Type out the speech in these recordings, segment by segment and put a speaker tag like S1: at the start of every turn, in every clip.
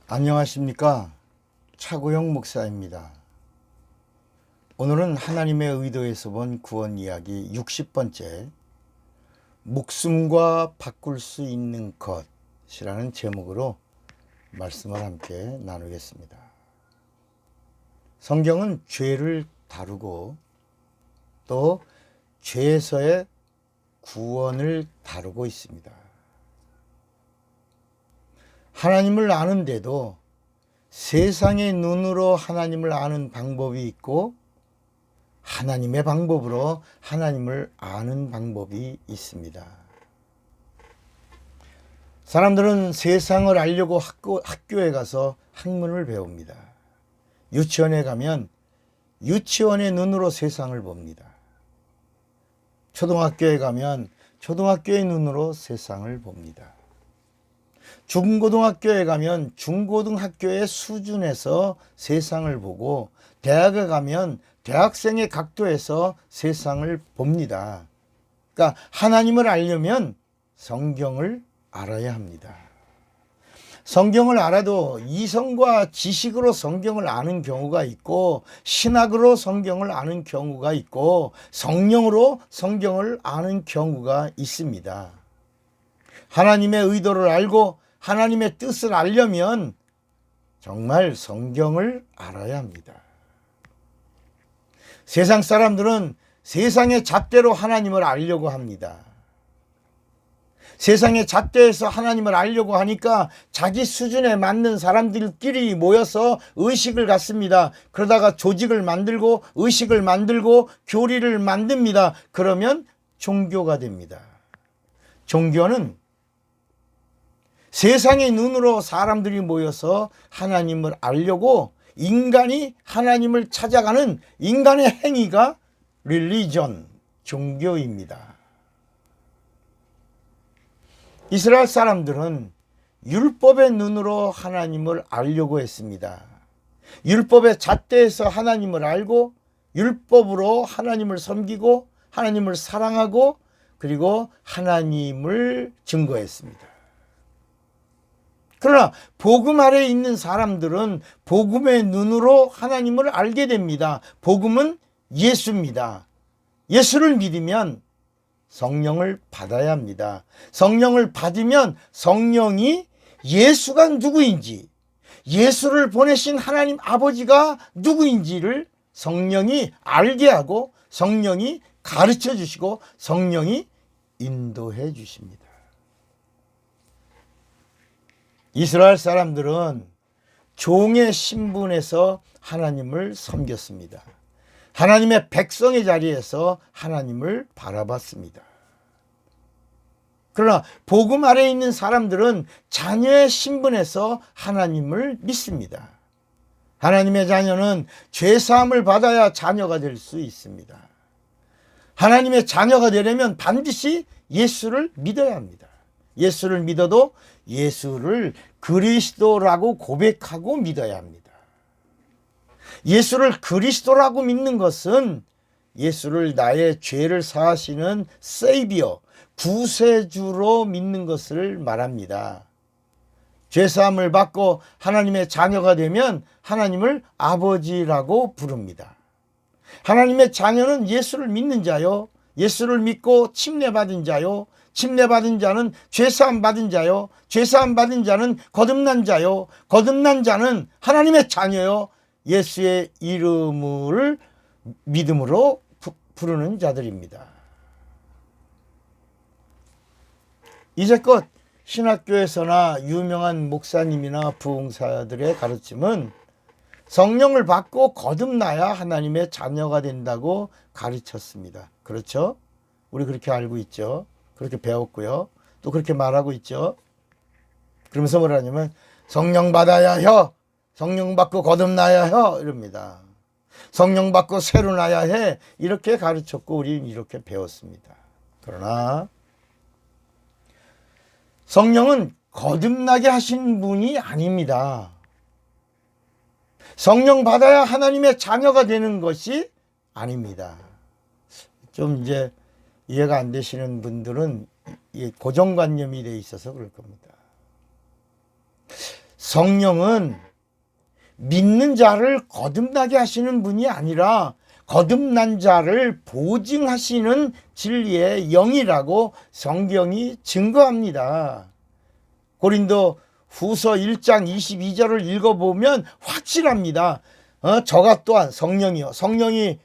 S1: 안녕하십니까? 차구영 목사입니다. 오늘은 하나님의 의도에서 본 구원 이야기 60번째 목숨과 바꿀 수 있는 것이라는 제목으로 말씀을 함께 나누겠습니다. 성경은 죄를 다루고 또 죄에서의 구원을 다루고 있습니다. 하나님을 아는데도 세상의 눈으로 하나님을 아는 방법이 있고 하나님의 방법으로 하나님을 아는 방법이 있습니다. 사람들은 세상을 알려고 학교에 가서 학문을 배웁니다. 유치원에 가면 유치원의 눈으로 세상을 봅니다. 초등학교에 가면 초등학교의 눈으로 세상을 봅니다. 중고등학교에 가면 중고등학교의 수준에서 세상을 보고 대학에 가면 대학생의 각도에서 세상을 봅니다. 그러니까 하나님을 알려면 성경을 알아야 합니다. 성경을 알아도 이성과 지식으로 성경을 아는 경우가 있고 신학으로 성경을 아는 경우가 있고 성령으로 성경을 아는 경우가 있습니다. 하나님의 의도를 알고 하나님의 뜻을 알려면 정말 성경을 알아야 합니다. 세상 사람들은 세상의 잣대로 하나님을 알려고 합니다. 세상의 잣대에서 하나님을 알려고 하니까 자기 수준에 맞는 사람들끼리 모여서 의식을 갖습니다. 그러다가 조직을 만들고 의식을 만들고 교리를 만듭니다. 그러면 종교가 됩니다. 종교는 세상의 눈으로 사람들이 모여서 하나님을 알려고 인간이 하나님을 찾아가는 인간의 행위가 릴리전, 종교입니다. 이스라엘 사람들은 율법의 눈으로 하나님을 알려고 했습니다. 율법의 잣대에서 하나님을 알고 율법으로 하나님을 섬기고 하나님을 사랑하고 그리고 하나님을 증거했습니다. 그러나 복음 아래에 있는 사람들은 복음의 눈으로 하나님을 알게 됩니다. 복음은 예수입니다. 예수를 믿으면 성령을 받아야 합니다. 성령을 받으면 성령이 예수가 누구인지, 예수를 보내신 하나님 아버지가 누구인지를 성령이 알게 하고 성령이 가르쳐 주시고 성령이 인도해 주십니다. 이스라엘 사람들은 종의 신분에서 하나님을 섬겼습니다. 하나님의 백성의 자리에서 하나님을 바라봤습니다. 그러나 복음 아래에 있는 사람들은 자녀의 신분에서 하나님을 믿습니다. 하나님의 자녀는 죄사함을 받아야 자녀가 될 수 있습니다. 하나님의 자녀가 되려면 반드시 예수를 믿어야 합니다. 예수를 믿어도 예수를 그리스도라고 고백하고 믿어야 합니다. 예수를 그리스도라고 믿는 것은 예수를 나의 죄를 사하시는 세이비어, 구세주로 믿는 것을 말합니다. 죄사함을 받고 하나님의 자녀가 되면 하나님을 아버지라고 부릅니다. 하나님의 자녀는 예수를 믿는 자요, 예수를 믿고 침례받은 자요, 침례받은 자는 죄사함 받은 자요, 죄사함 받은 자는 거듭난 자요, 거듭난 자는 하나님의 자녀요, 예수의 이름을 믿음으로 부르는 자들입니다. 이제껏 신학교에서나 유명한 목사님이나 부흥사들의 가르침은 성령을 받고 거듭나야 하나님의 자녀가 된다고 가르쳤습니다. 그렇죠? 우리 그렇게 알고 있죠. 그렇게 배웠고요. 또 그렇게 말하고 있죠. 그러면서 뭐라냐면 성령 받아야 해. 성령 받고 거듭나야 해. 이럽니다. 성령 받고 새로 나야 해. 이렇게 가르쳤고 우리는 이렇게 배웠습니다. 그러나 성령은 거듭나게 하신 분이 아닙니다. 성령 받아야 하나님의 자녀가 되는 것이 아닙니다. 좀 이제 이해가 안 되시는 분들은 고정관념이 돼 있어서 그럴 겁니다. 성령은 믿는 자를 거듭나게 하시는 분이 아니라 거듭난 자를 보증하시는 진리의 영이라고 성경이 증거합니다. 고린도 후서 1장 22절을 읽어보면 확실합니다. 저가 또한 성령이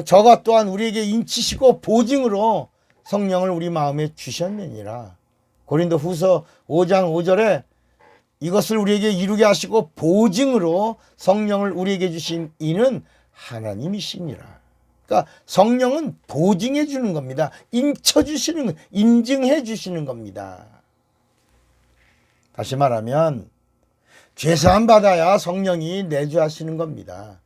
S1: 저가 또한 우리에게 인치시고 보증으로 성령을 우리 마음에 주셨느니라. 고린도 후서 5장 5절에 이것을 우리에게 이루게 하시고 보증으로 성령을 우리에게 주신 이는 하나님이시니라. 그러니까 성령은 보증해 주는 겁니다. 인쳐주시는, 인증해 주시는 겁니다. 다시 말하면 죄사함 받아야 성령이 내주하시는 겁니다.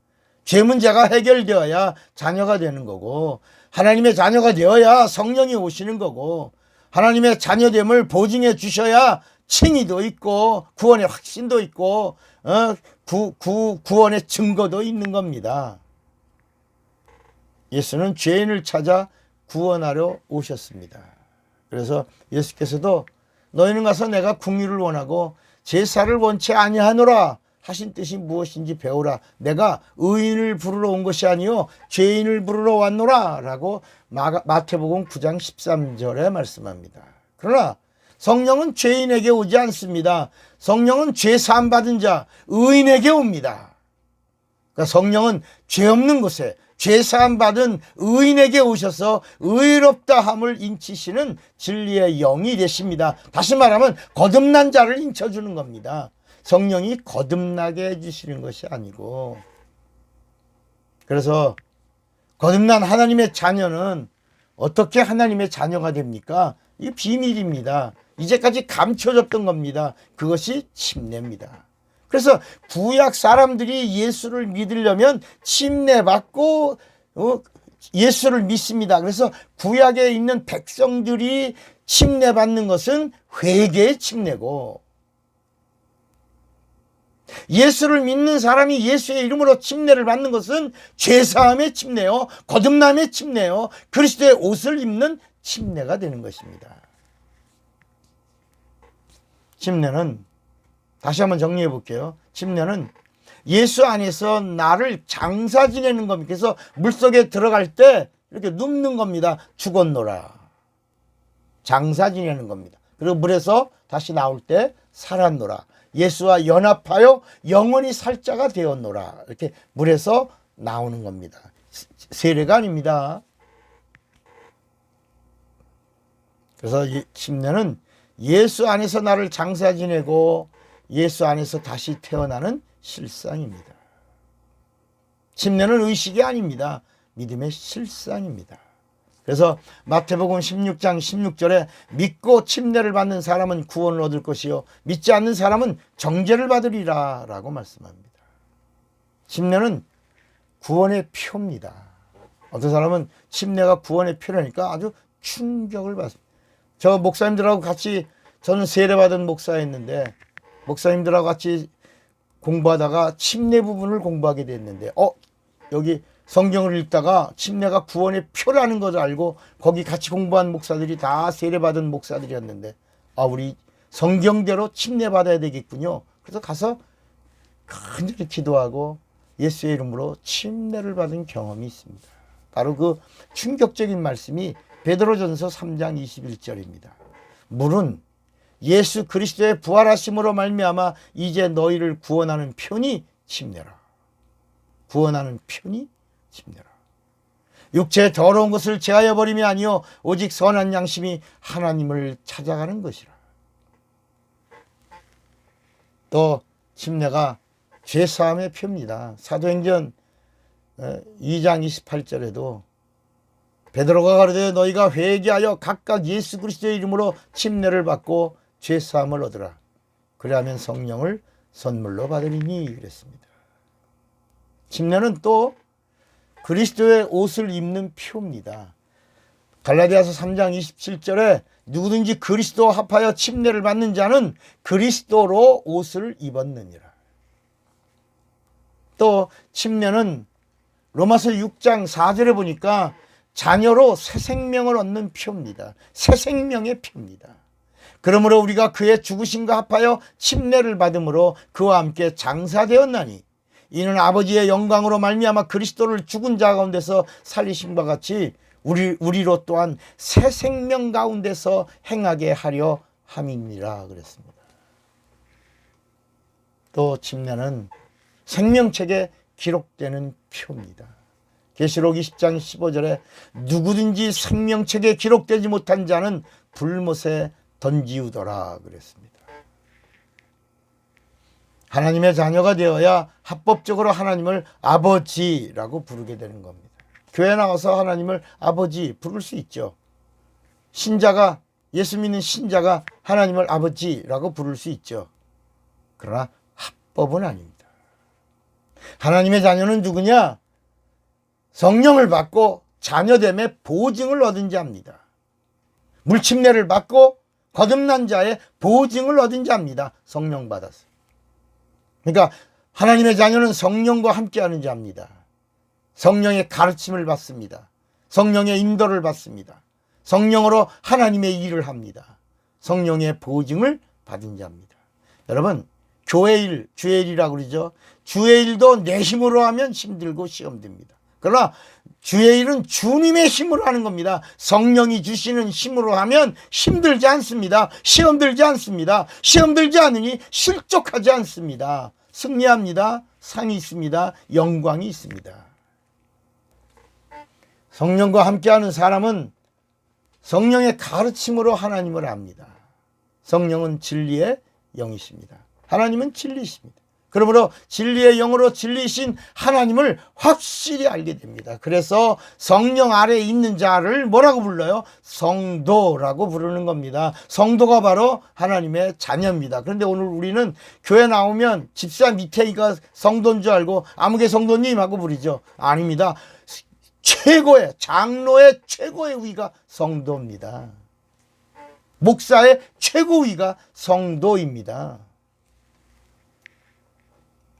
S1: 죄 문제가 해결되어야 자녀가 되는 거고, 하나님의 자녀가 되어야 성령이 오시는 거고, 하나님의 자녀됨을 보증해 주셔야 칭의도 있고 구원의 확신도 있고 구원의 증거도 있는 겁니다. 예수는 죄인을 찾아 구원하러 오셨습니다. 그래서 예수께서도 너희는 가서 내가 궁유를 원하고 제사를 원치 아니하노라 하신 뜻이 무엇인지 배우라. 내가 의인을 부르러 온 것이 아니요 죄인을 부르러 왔노라 라고 마태복음 9장 13절에 말씀합니다. 그러나 성령은 죄인에게 오지 않습니다. 성령은 죄 사함 받은 자, 의인에게 옵니다. 그러니까 성령은 죄 없는 곳에 죄 사함 받은 의인에게 오셔서 의롭다 함을 인치시는 진리의 영이 되십니다. 다시 말하면 거듭난 자를 인쳐주는 겁니다. 성령이 거듭나게 해주시는 것이 아니고. 그래서 거듭난 하나님의 자녀는 어떻게 하나님의 자녀가 됩니까? 이게 비밀입니다. 이제까지 감춰졌던 겁니다. 그것이 침례입니다. 그래서 구약 사람들이 예수를 믿으려면 침례받고 예수를 믿습니다. 그래서 구약에 있는 백성들이 침례받는 것은 회개의 침례고, 예수를 믿는 사람이 예수의 이름으로 침례를 받는 것은 죄사함의 침례요, 거듭남의 침례요, 그리스도의 옷을 입는 침례가 되는 것입니다. 침례는 다시 한번 정리해 볼게요. 침례는 예수 안에서 나를 장사 지내는 겁니다. 그래서 물속에 들어갈 때 이렇게 눕는 겁니다. 죽었노라. 장사 지내는 겁니다. 그리고 물에서 다시 나올 때 살았노라. 예수와 연합하여 영원히 살 자가 되었노라. 이렇게 물에서 나오는 겁니다. 세례가 아닙니다. 그래서 이 침례는 예수 안에서 나를 장사 지내고 예수 안에서 다시 태어나는 실상입니다. 침례는 의식이 아닙니다. 믿음의 실상입니다. 그래서 마태복음 16장 16절에 믿고 침례를 받는 사람은 구원을 얻을 것이요 믿지 않는 사람은 정죄를 받으리라 라고 말씀합니다. 침례는 구원의 표입니다. 어떤 사람은 침례가 구원의 표라니까 아주 충격을 받습니다. 저 목사님들하고 같이, 저는 세례받은 목사였는데 목사님들하고 같이 공부하다가 침례 부분을 공부하게 됐는데 여기 성경을 읽다가 침례가 구원의 표라는 것을 알고 거기 같이 공부한 목사들이 다 세례받은 목사들이었는데 우리 성경대로 침례 받아야 되겠군요. 그래서 가서 간절히 기도하고 예수의 이름으로 침례를 받은 경험이 있습니다. 바로 그 충격적인 말씀이 베드로전서 3장 21절입니다. 물은 예수 그리스도의 부활하심으로 말미암아 이제 너희를 구원하는 편이 침례라. 구원하는 편이 침례라. 육체의 더러운 것을 제하여 버림이 아니요 오직 선한 양심이 하나님을 찾아가는 것이라. 또 침례가 죄사함의 표입니다. 사도행전 2장 28절에도 베드로가 가르되 너희가 회개하여 각각 예수 그리스도의 이름으로 침례를 받고 죄사함을 얻으라. 그리하면 성령을 선물로 받으리니 그랬습니다. 침례는 또 그리스도의 옷을 입는 표입니다. 갈라디아서 3장 27절에 누구든지 그리스도와 합하여 침례를 받는 자는 그리스도로 옷을 입었느니라. 또 침례는 로마서 6장 4절에 보니까 자녀로 새 생명을 얻는 표입니다. 새 생명의 표입니다. 그러므로 우리가 그의 죽으심과 합하여 침례를 받음으로 그와 함께 장사되었나니 이는 아버지의 영광으로 말미암아 그리스도를 죽은 자 가운데서 살리심과 같이 우리로 또한 새 생명 가운데서 행하게 하려 함이니라 그랬습니다. 또 침례는 생명책에 기록되는 표입니다. 계시록 20장 15절에 누구든지 생명책에 기록되지 못한 자는 불못에 던지우더라 그랬습니다. 하나님의 자녀가 되어야 합법적으로 하나님을 아버지라고 부르게 되는 겁니다. 교회 나와서 하나님을 아버지 부를 수 있죠. 신자가, 예수 믿는 신자가 하나님을 아버지라고 부를 수 있죠. 그러나 합법은 아닙니다. 하나님의 자녀는 누구냐? 성령을 받고 자녀됨의 보증을 얻은 자입니다. 물침례를 받고 거듭난 자의 보증을 얻은 자입니다. 성령 받아서. 그러니까 하나님의 자녀는 성령과 함께하는 자입니다. 성령의 가르침을 받습니다. 성령의 인도를 받습니다. 성령으로 하나님의 일을 합니다. 성령의 보증을 받은 자입니다. 여러분, 교회 일, 주의 일이라고 그러죠. 주의 일도 내 힘으로 하면 힘들고 시험됩니다. 그러나 주의 일은 주님의 힘으로 하는 겁니다. 성령이 주시는 힘으로 하면 힘들지 않습니다. 시험 들지 않습니다. 시험 들지 않으니 실족하지 않습니다. 승리합니다. 상이 있습니다. 영광이 있습니다. 성령과 함께하는 사람은 성령의 가르침으로 하나님을 압니다. 성령은 진리의 영이십니다. 하나님은 진리십니다. 그러므로 진리의 영으로 진리신 하나님을 확실히 알게 됩니다. 그래서 성령 아래에 있는 자를 뭐라고 불러요? 성도라고 부르는 겁니다. 성도가 바로 하나님의 자녀입니다. 그런데 오늘 우리는 교회 나오면 집사 밑에가 성도인 줄 알고 아무개 성도님 하고 부르죠. 아닙니다. 최고의, 장로의 최고의 위가 성도입니다. 목사의 최고위가 성도입니다.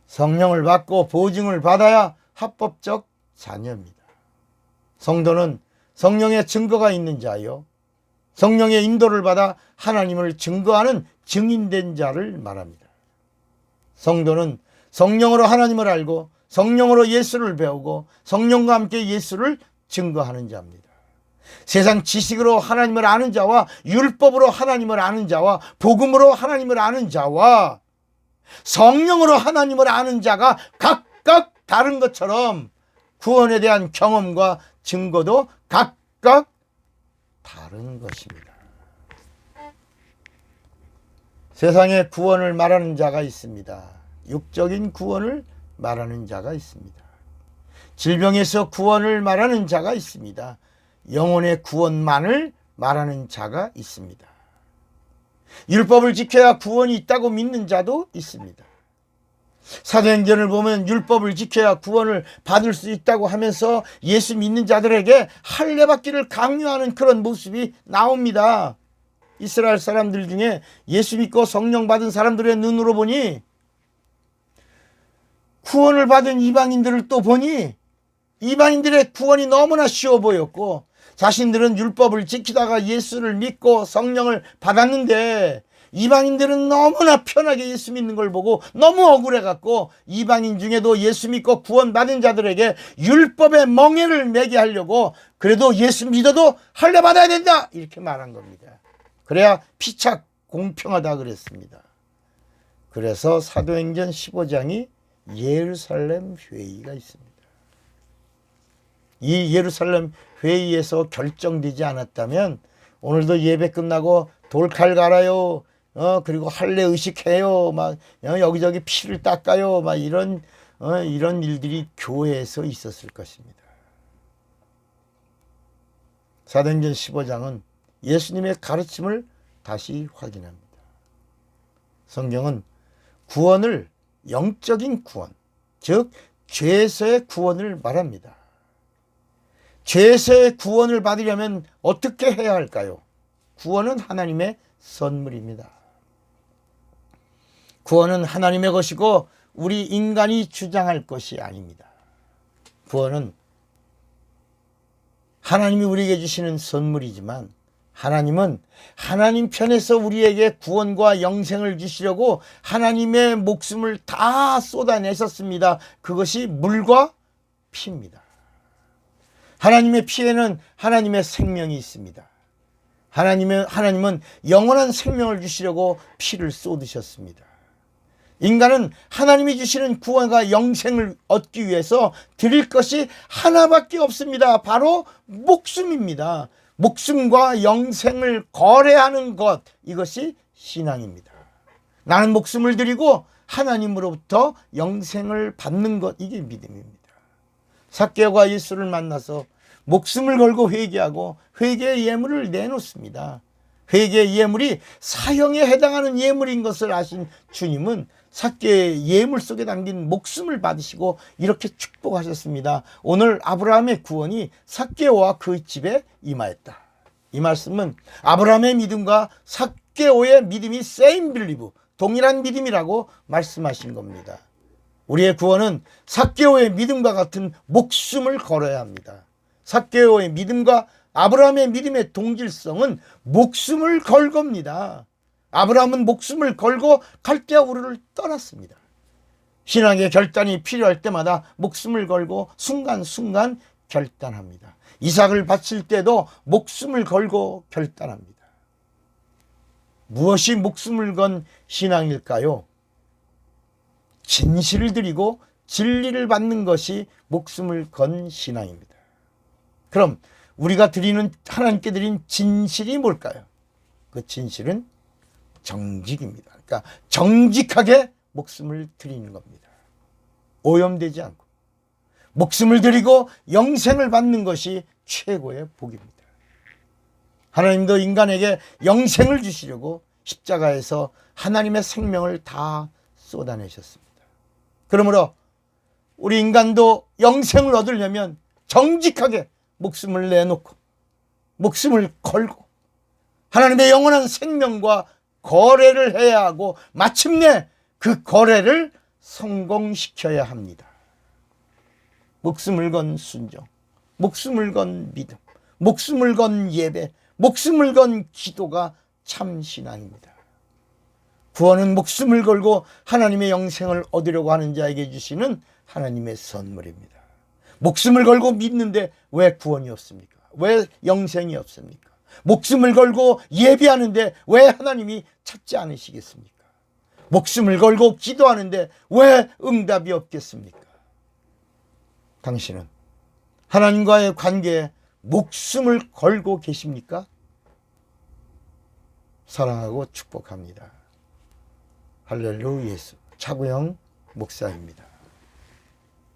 S1: 성령을 받고 보증을 받아야 합법적 자녀입니다. 성도는 성령의 증거가 있는 자요, 성령의 인도를 받아 하나님을 증거하는 증인된 자를 말합니다. 성도는 성령으로 하나님을 알고 성령으로 예수를 배우고 성령과 함께 예수를 증거하는 자입니다. 세상 지식으로 하나님을 아는 자와 율법으로 하나님을 아는 자와 복음으로 하나님을 아는 자와 성령으로 하나님을 아는 자가 각각 다른 것처럼 구원에 대한 경험과 증거도 각각 다른 것입니다. 세상에 구원을 말하는 자가 있습니다. 육적인 구원을 말하는 자가 있습니다. 질병에서 구원을 말하는 자가 있습니다. 영혼의 구원만을 말하는 자가 있습니다. 율법을 지켜야 구원이 있다고 믿는 자도 있습니다. 사도행전을 보면 율법을 지켜야 구원을 받을 수 있다고 하면서 예수 믿는 자들에게 할례받기를 강요하는 그런 모습이 나옵니다. 이스라엘 사람들 중에 예수 믿고 성령 받은 사람들의 눈으로 보니 구원을 받은 이방인들을 또 보니 이방인들의 구원이 너무나 쉬워 보였고 자신들은 율법을 지키다가 예수를 믿고 성령을 받았는데 이방인들은 너무나 편하게 예수 믿는 걸 보고 너무 억울해갖고 이방인 중에도 예수 믿고 구원받은 자들에게 율법의 멍에를 매게 하려고 그래도 예수 믿어도 할례 받아야 된다 이렇게 말한 겁니다. 그래야 피착 공평하다 그랬습니다. 그래서 사도행전 15장이 예루살렘 회의가 있습니다. 이 예루살렘 회의에서 결정되지 않았다면 오늘도 예배 끝나고 돌칼 갈아요, 그리고 할례 의식해요, 막 여기저기 피를 닦아요, 막 이런 일들이 교회에서 있었을 것입니다. 사도행전 15장은 예수님의 가르침을 다시 확인합니다. 성경은 구원을 영적인 구원, 즉 죄에서의 구원을 말합니다. 죄에서의 구원을 받으려면 어떻게 해야 할까요? 구원은 하나님의 선물입니다. 구원은 하나님의 것이고 우리 인간이 주장할 것이 아닙니다. 구원은 하나님이 우리에게 주시는 선물이지만 하나님은 하나님 편에서 우리에게 구원과 영생을 주시려고 하나님의 목숨을 다 쏟아내셨습니다. 그것이 물과 피입니다. 하나님의 피에는 하나님의 생명이 있습니다. 하나님은 영원한 생명을 주시려고 피를 쏟으셨습니다. 인간은 하나님이 주시는 구원과 영생을 얻기 위해서 드릴 것이 하나밖에 없습니다. 바로 목숨입니다. 목숨과 영생을 거래하는 것, 이것이 신앙입니다. 나는 목숨을 드리고 하나님으로부터 영생을 받는 것, 이게 믿음입니다. 삭개오가 예수를 만나서 목숨을 걸고 회개하고 회개의 예물을 내놓습니다. 회개의 예물이 사형에 해당하는 예물인 것을 아신 주님은 삭개의 예물 속에 담긴 목숨을 받으시고 이렇게 축복하셨습니다. 오늘 아브라함의 구원이 삭개오와 그 집에 임하였다. 이 말씀은 아브라함의 믿음과 삭개오의 믿음이 same believe, 동일한 믿음이라고 말씀하신 겁니다. 우리의 구원은 삭개오의 믿음과 같은 목숨을 걸어야 합니다. 삭개오의 믿음과 아브라함의 믿음의 동질성은 목숨을 걸 겁니다. 아브라함은 목숨을 걸고 갈대아 우르를 떠났습니다. 신앙의 결단이 필요할 때마다 목숨을 걸고 순간순간 결단합니다. 이삭을 바칠 때도 목숨을 걸고 결단합니다. 무엇이 목숨을 건 신앙일까요? 진실을 드리고 진리를 받는 것이 목숨을 건 신앙입니다. 그럼 우리가 하나님께 드린 진실이 뭘까요? 그 진실은 정직입니다. 그러니까 정직하게 목숨을 드리는 겁니다. 오염되지 않고 목숨을 드리고 영생을 받는 것이 최고의 복입니다. 하나님도 인간에게 영생을 주시려고 십자가에서 하나님의 생명을 다 쏟아내셨습니다. 그러므로 우리 인간도 영생을 얻으려면 정직하게 목숨을 내놓고 목숨을 걸고 하나님의 영원한 생명과 거래를 해야 하고 마침내 그 거래를 성공시켜야 합니다. 목숨을 건 순종, 목숨을 건 믿음, 목숨을 건 예배, 목숨을 건 기도가 참 신앙입니다. 구원은 목숨을 걸고 하나님의 영생을 얻으려고 하는 자에게 주시는 하나님의 선물입니다. 목숨을 걸고 믿는데 왜 구원이 없습니까? 왜 영생이 없습니까? 목숨을 걸고 예배하는데 왜 하나님이 찾지 않으시겠습니까? 목숨을 걸고 기도하는데 왜 응답이 없겠습니까? 당신은 하나님과의 관계에 목숨을 걸고 계십니까? 사랑하고 축복합니다. 할렐루야. 예수 차구영 목사입니다.